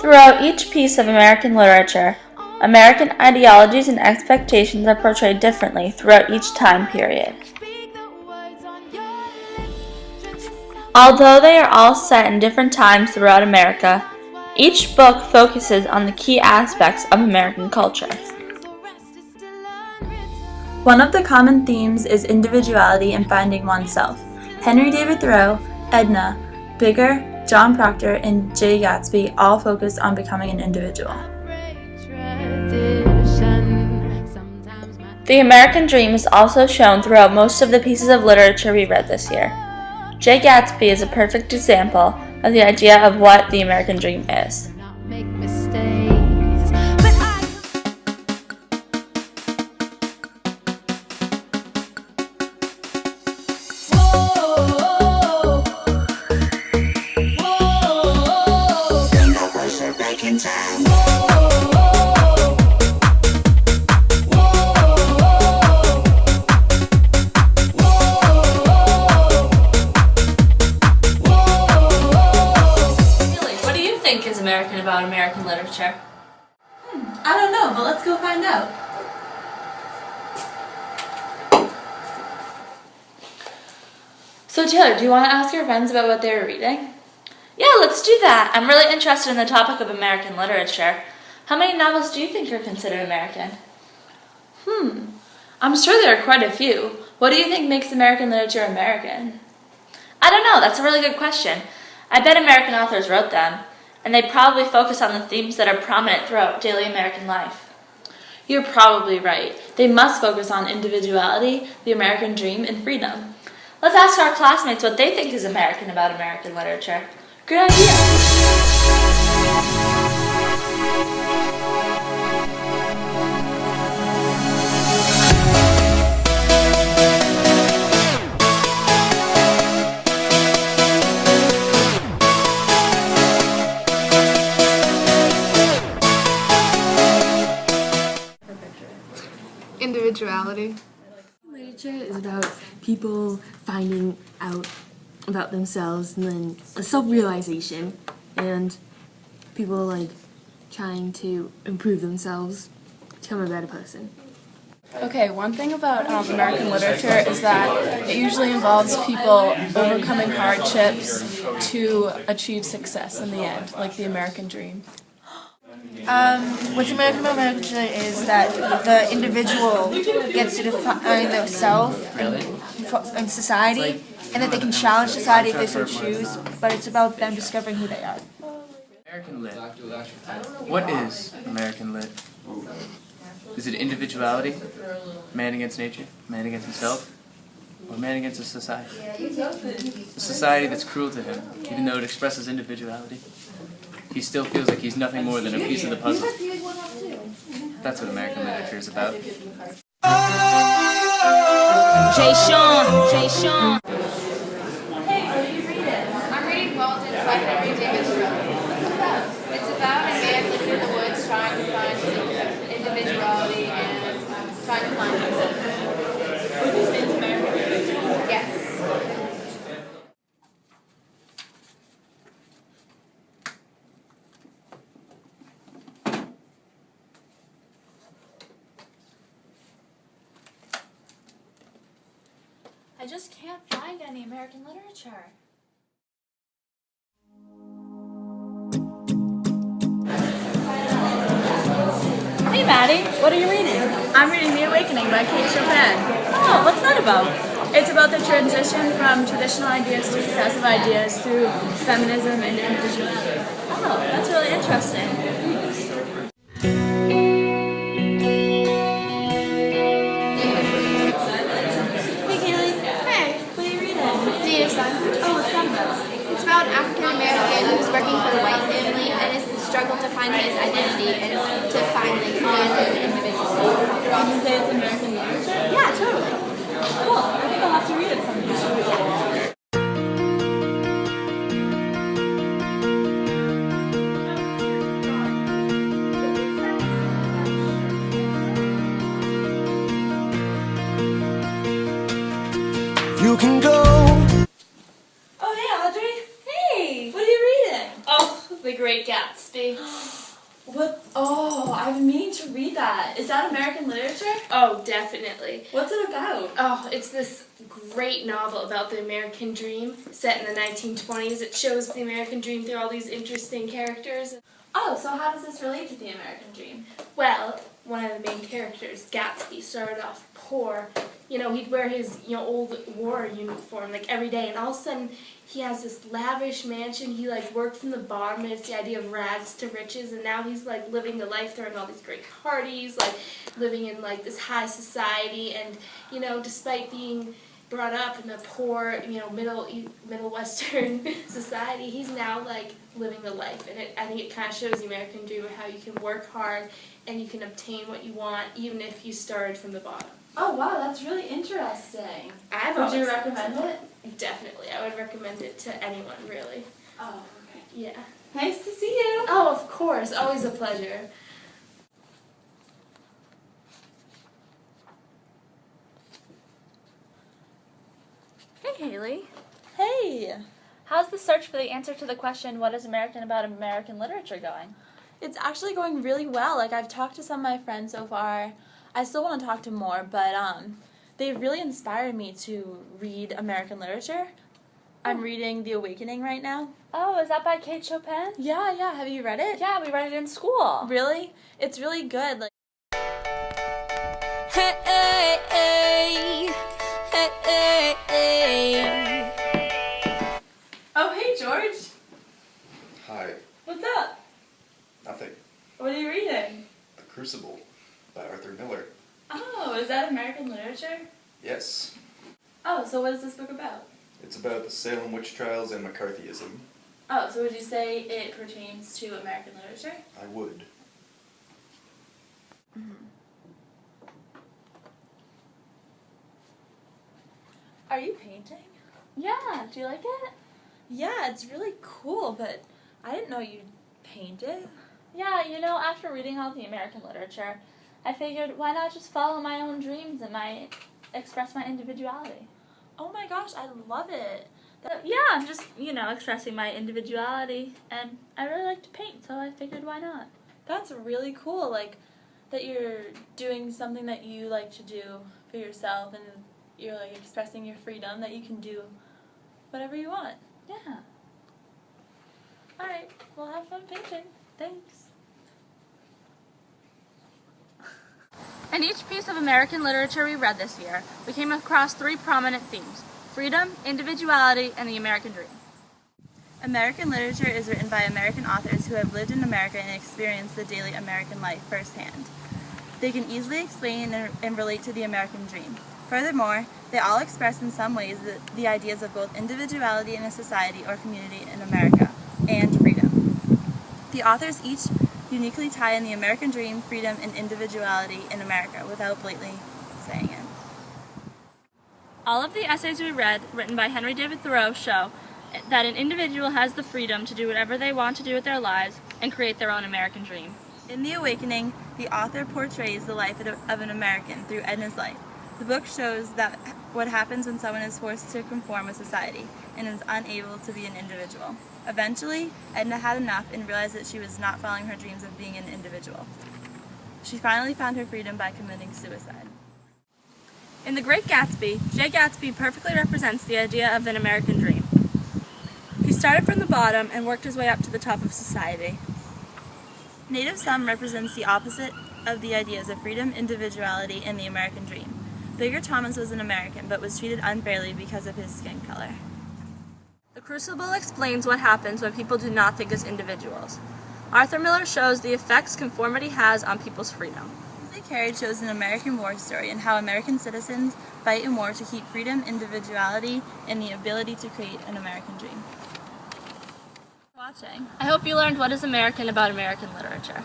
Throughout each piece of American literature, American ideologies and expectations are portrayed differently throughout each time period. Although they are all set in different times throughout America, each book focuses on the key aspects of American culture. One of the common themes is individuality and finding oneself. Henry David Thoreau, Edna, Bigger, John Proctor, and Jay Gatsby all focus on becoming an individual. The American Dream is also shown throughout most of the pieces of literature we read this year. Jay Gatsby is a perfect example of the idea of what the American Dream is. American about American literature? I don't know, but let's go find out. So Taylor, do you want to ask your friends about what they were reading? Yeah, let's do that. I'm really interested in the topic of American literature. How many novels do you think are considered American? I'm sure there are quite a few. What do you think makes American literature American? I don't know, that's a really good question. I bet American authors wrote them, and they probably focus on the themes that are prominent throughout daily American life. You're probably right. They must focus on individuality, the American dream, and freedom. Let's ask our classmates what they think is American about American literature. Good idea! Individuality. Literature is about people finding out about themselves and then a self-realization and people like trying to improve themselves, become a better person. Okay, one thing about American literature is that it usually involves people overcoming hardships to achieve success in the end, like the American dream. What's American about American literature is that the individual gets to define themselves in society, and that they can challenge society if they so choose, but it's about them discovering who they are. American lit. What is American lit? Is it individuality? Man against nature? Man against himself? Or man against a society? A society that's cruel to him, even though it expresses individuality. He still feels like he's nothing more than a piece of the puzzle. That's what American literature is about. Jay Sean. Hey, what are you reading? I'm reading Walden by Henry David Thoreau. What's it about? It's about a man living in the woods trying to find his individuality and trying to find himself. Would you say it's American literature? Yes. I just can't find any American literature. Hey Maddie, what are you reading? I'm reading The Awakening by Kate Chopin. Oh, what's that about? It's about the transition from traditional ideas to progressive ideas through feminism and individuality. Oh, that's really interesting. It's about an African American who's working for the white family and is struggle to find his identity and to find like who he is as an individual. Would you say it's American literature? Yeah, totally. Cool. I think I'll have to read it sometime. You can go. Oh, hey, Audrey. Hey, what are you reading? Oh, The Great Gatsby. What? Oh, I've been meaning to read that. Is that American literature? Oh, definitely. What's it about? Oh, it's this great novel about the American dream set in the 1920s. It shows the American dream through all these interesting characters. Oh, so how does this relate to the American dream? Well, one of the main characters, Gatsby, started off poor. You know, he'd wear his old war uniform like every day, and all of a sudden he has this lavish mansion. He like worked from the bottom, and it's the idea of rags to riches, and now he's like living the life, throwing all these great parties, like living in like this high society, and despite being brought up in a poor, middle Western society, he's now like living the life, and I think it kind of shows the American dream of how you can work hard and you can obtain what you want even if you started from the bottom. Oh wow, that's really interesting. Would you recommend it? Definitely, I would recommend it to anyone, really. Oh, okay. Yeah. Nice to see you. Oh, of course, always a pleasure. Hey, Haley. Hey. How's the search for the answer to the question, what is American about American literature, going? It's actually going really well. Like, I've talked to some of my friends so far. I still want to talk to more, but they've really inspired me to read American literature. I'm reading The Awakening right now. Oh, is that by Kate Chopin? Yeah. Have you read it? Yeah, we read it in school. Really? It's really good. Like, Hey, hey, hey, hey, hey, hey. oh, hey, George. Hi. What's up? Nothing. What are you reading? The Crucible by Arthur Miller. Oh, is that American literature? Yes. Oh, so what is this book about? It's about the Salem witch trials and McCarthyism. Oh, so would you say it pertains to American literature? I would. Are you painting? Yeah, do you like it? Yeah, it's really cool, but I didn't know you painted. Yeah, after reading all the American literature, I figured why not just follow my own dreams and express my individuality. Oh my gosh, I love it. Yeah, I'm just, expressing my individuality, and I really like to paint, so I figured why not. That's really cool, like, that you're doing something that you like to do for yourself, and you're, like, expressing your freedom, that you can do whatever you want. Yeah. Alright, well, have fun painting. Thanks. In each piece of American literature we read this year, we came across 3 prominent themes: freedom, individuality, and the American dream. American literature is written by American authors who have lived in America and experienced the daily American life firsthand. They can easily explain and relate to the American dream. Furthermore, they all express in some ways the ideas of both individuality in a society or community in America and freedom. The authors each uniquely tie in the American dream, freedom, and individuality in America without blatantly saying it. All of the essays we read, written by Henry David Thoreau, show that an individual has the freedom to do whatever they want to do with their lives and create their own American dream. In The Awakening, the author portrays the life of an American through Edna's life. The book shows that what happens when someone is forced to conform with society and is unable to be an individual. Eventually, Edna had enough and realized that she was not following her dreams of being an individual. She finally found her freedom by committing suicide. In The Great Gatsby, Jay Gatsby perfectly represents the idea of an American dream. He started from the bottom and worked his way up to the top of society. Native Son represents the opposite of the ideas of freedom, individuality, and the American dream. Bigger Thomas was an American, but was treated unfairly because of his skin color. The Crucible explains what happens when people do not think as individuals. Arthur Miller shows the effects conformity has on people's freedom. Lindsay Carriage shows an American war story and how American citizens fight in war to keep freedom, individuality, and the ability to create an American dream. Watching. I hope you learned what is American about American literature.